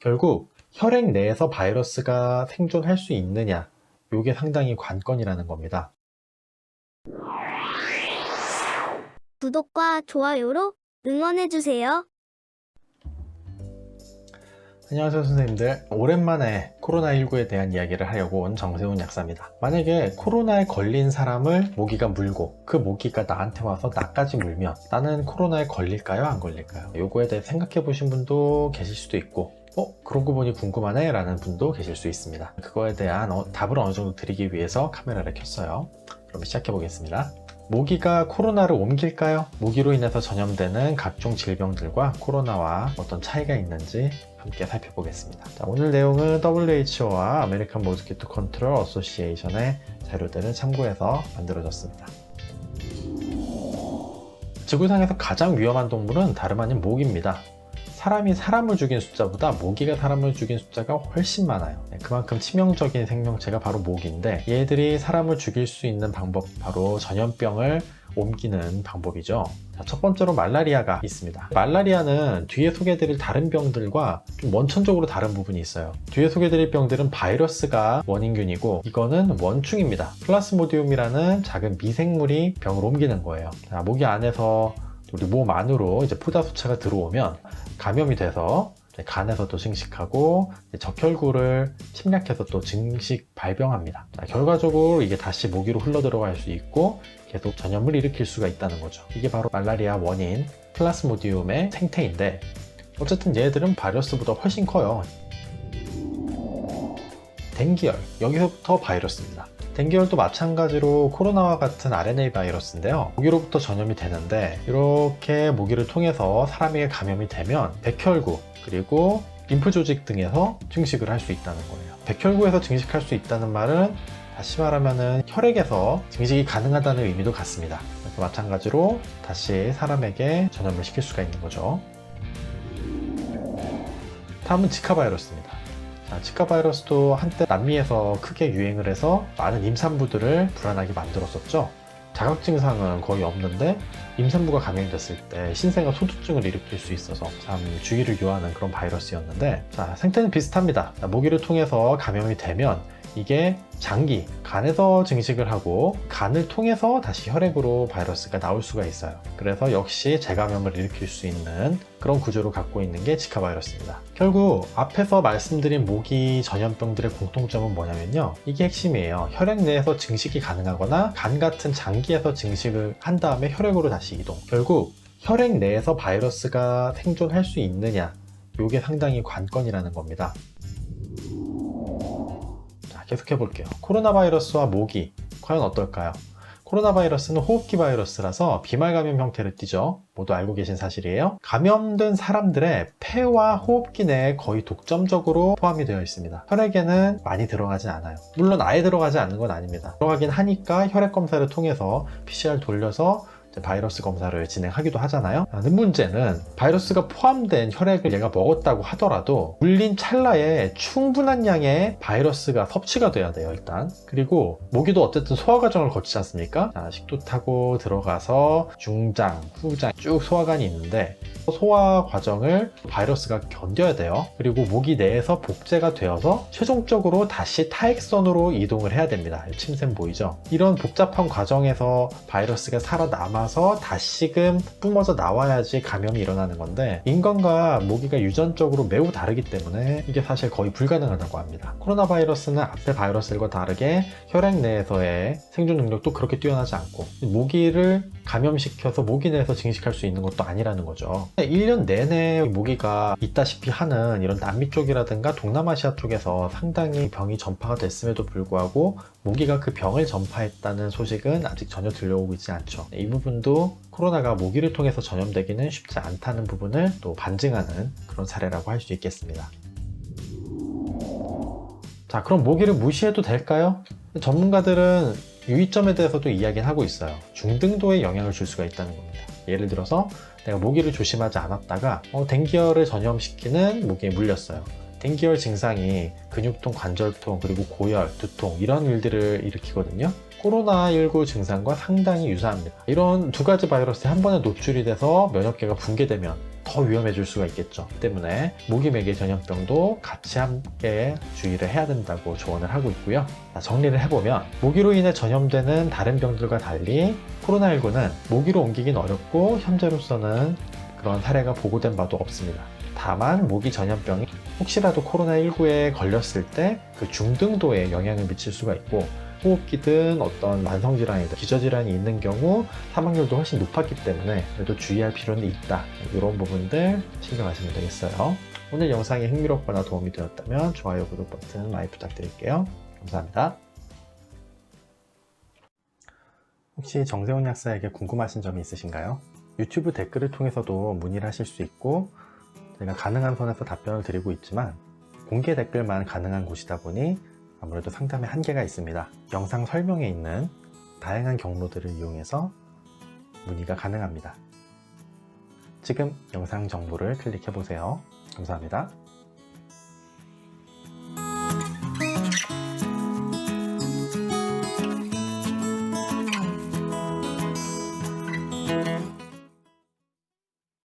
결국 혈액 내에서 바이러스가 생존할 수 있느냐, 이게 상당히 관건이라는 겁니다. 구독과 좋아요로 응원해주세요. 안녕하세요 선생님들, 오랜만에 코로나19에 대한 이야기를 하려고 온 정세훈 약사입니다. 만약에 코로나에 걸린 사람을 모기가 물고 그 모기가 나한테 와서 나까지 물면 나는 코로나에 걸릴까요, 안 걸릴까요? 요거에 대해 생각해 보신 분도 계실 수도 있고, 그런 거 보니 궁금하네 라는 분도 계실 수 있습니다. 그거에 대한 답을 어느 정도 드리기 위해서 카메라를 켰어요. 그럼 시작해 보겠습니다. 모기가 코로나를 옮길까요? 모기로 인해서 전염되는 각종 질병들과 코로나와 어떤 차이가 있는지 함께 살펴보겠습니다. 자, 오늘 내용은 WHO와 아메리칸 모스키토 컨트롤 어소시에이션의 자료들을 참고해서 만들어졌습니다. 지구상에서 가장 위험한 동물은 다름 아닌 모기입니다. 사람이 사람을 죽인 숫자보다 모기가 사람을 죽인 숫자가 훨씬 많아요. 그만큼 치명적인 생명체가 바로 모기인데, 얘들이 사람을 죽일 수 있는 방법, 바로 전염병을 옮기는 방법이죠. 자, 첫 번째로 말라리아가 있습니다. 말라리아는 뒤에 소개드릴 다른 병들과 좀 원천적으로 다른 부분이 있어요. 뒤에 소개드릴 병들은 바이러스가 원인균이고, 이거는 원충입니다. 플라스모디움이라는 작은 미생물이 병을 옮기는 거예요. 자, 모기 안에서 우리 몸 안으로 이제 포자수차가 들어오면 감염이 돼서 간에서 또 증식하고 적혈구를 침략해서 또 증식 발병합니다. 자, 결과적으로 이게 다시 모기로 흘러 들어갈 수 있고 계속 전염을 일으킬 수가 있다는 거죠. 이게 바로 말라리아 원인 플라스모디움의 생태인데, 어쨌든 얘들은 바이러스보다 훨씬 커요. 댕기열, 여기서부터 바이러스입니다. 댕기열도 마찬가지로 코로나와 같은 RNA 바이러스인데요. 모기로부터 전염이 되는데, 이렇게 모기를 통해서 사람에게 감염이 되면 백혈구 그리고 림프 조직 등에서 증식을 할 수 있다는 거예요. 백혈구에서 증식할 수 있다는 말은 다시 말하면 혈액에서 증식이 가능하다는 의미도 같습니다. 그래서 마찬가지로 다시 사람에게 전염을 시킬 수가 있는 거죠. 다음은 지카 바이러스입니다. 지카 바이러스도 한때 남미에서 크게 유행을 해서 많은 임산부들을 불안하게 만들었었죠. 자각 증상은 거의 없는데 임산부가 감염됐을 때 신생아 소두증을 일으킬 수 있어서 참 주의를 요하는 그런 바이러스였는데, 자, 생태는 비슷합니다. 모기를 통해서 감염이 되면 이게 장기, 간에서 증식을 하고 간을 통해서 다시 혈액으로 바이러스가 나올 수가 있어요. 그래서 역시 재감염을 일으킬 수 있는 그런 구조를 갖고 있는 게 지카 바이러스입니다. 결국 앞에서 말씀드린 모기 전염병들의 공통점은 뭐냐면요, 이게 핵심이에요. 혈액 내에서 증식이 가능하거나 간 같은 장기에서 증식을 한 다음에 혈액으로 다시 이동. 결국 혈액 내에서 바이러스가 생존할 수 있느냐, 이게 상당히 관건이라는 겁니다. 계속해 볼게요. 코로나 바이러스와 모기, 과연 어떨까요? 코로나 바이러스는 호흡기 바이러스라서 비말 감염 형태를 띠죠. 모두 알고 계신 사실이에요. 감염된 사람들의 폐와 호흡기 내에 거의 독점적으로 포함이 되어 있습니다. 혈액에는 많이 들어가진 않아요. 물론 아예 들어가지 않는 건 아닙니다. 들어가긴 하니까 혈액 검사를 통해서 PCR 돌려서 바이러스 검사를 진행하기도 하잖아요. 하는 문제는 바이러스가 포함된 혈액을 얘가 먹었다고 하더라도 물린 찰나에 충분한 양의 바이러스가 섭취가 돼야 돼요, 일단. 그리고 모기도 어쨌든 소화 과정을 거치지 않습니까? 자, 식도 타고 들어가서 중장, 후장 쭉 소화관이 있는데, 소화 과정을 바이러스가 견뎌야 돼요. 그리고 모기 내에서 복제가 되어서 최종적으로 다시 타액선으로 이동을 해야 됩니다. 침샘 보이죠? 이런 복잡한 과정에서 바이러스가 살아남아서 다시금 뿜어져 나와야지 감염이 일어나는 건데, 인간과 모기가 유전적으로 매우 다르기 때문에 이게 사실 거의 불가능하다고 합니다. 코로나 바이러스는 앞에 바이러스들과 다르게 혈액 내에서의 생존 능력도 그렇게 뛰어나지 않고, 모기를 감염시켜서 모기 내에서 증식할 수 있는 것도 아니라는 거죠. 1년 내내 모기가 있다시피 하는 이런 남미 쪽이라든가 동남아시아 쪽에서 상당히 병이 전파가 됐음에도 불구하고 모기가 그 병을 전파했다는 소식은 아직 전혀 들려오고 있지 않죠. 이 부분도 코로나가 모기를 통해서 전염되기는 쉽지 않다는 부분을 또 반증하는 그런 사례라고 할 수 있겠습니다. 자, 그럼 모기를 무시해도 될까요? 전문가들은 유의점에 대해서도 이야기는 하고 있어요. 중등도의 영향을 줄 수가 있다는 겁니다. 예를 들어서 내가 모기를 조심하지 않았다가 댕기열을 전염시키는 모기에 물렸어요. 댕기열 증상이 근육통, 관절통, 그리고 고열, 두통 이런 일들을 일으키거든요. 코로나19 증상과 상당히 유사합니다. 이런 두 가지 바이러스에 한 번에 노출이 돼서 면역계가 붕괴되면 더 위험해질 수가 있겠죠. 때문에 모기 매개 전염병도 같이 함께 주의를 해야 된다고 조언을 하고 있고요. 자, 정리를 해보면 모기로 인해 전염되는 다른 병들과 달리 코로나19는 모기로 옮기긴 어렵고 현재로서는 그런 사례가 보고된 바도 없습니다. 다만 모기 전염병이 혹시라도 코로나19에 걸렸을 때 그 중등도에 영향을 미칠 수가 있고 호흡기든 어떤 만성질환이든 기저질환이 있는 경우 사망률도 훨씬 높았기 때문에 그래도 주의할 필요는 있다. 이런 부분들 신경하시면 되겠어요. 오늘 영상이 흥미롭거나 도움이 되었다면 좋아요, 구독 버튼 많이 부탁드릴게요. 감사합니다. 혹시 정세훈 약사에게 궁금하신 점이 있으신가요? 유튜브 댓글을 통해서도 문의를 하실 수 있고 제가 가능한 선에서 답변을 드리고 있지만 공개 댓글만 가능한 곳이다 보니 아무래도 상담에 한계가 있습니다. 영상 설명에 있는 다양한 경로들을 이용해서 문의가 가능합니다. 지금 영상 정보를 클릭해 보세요. 감사합니다.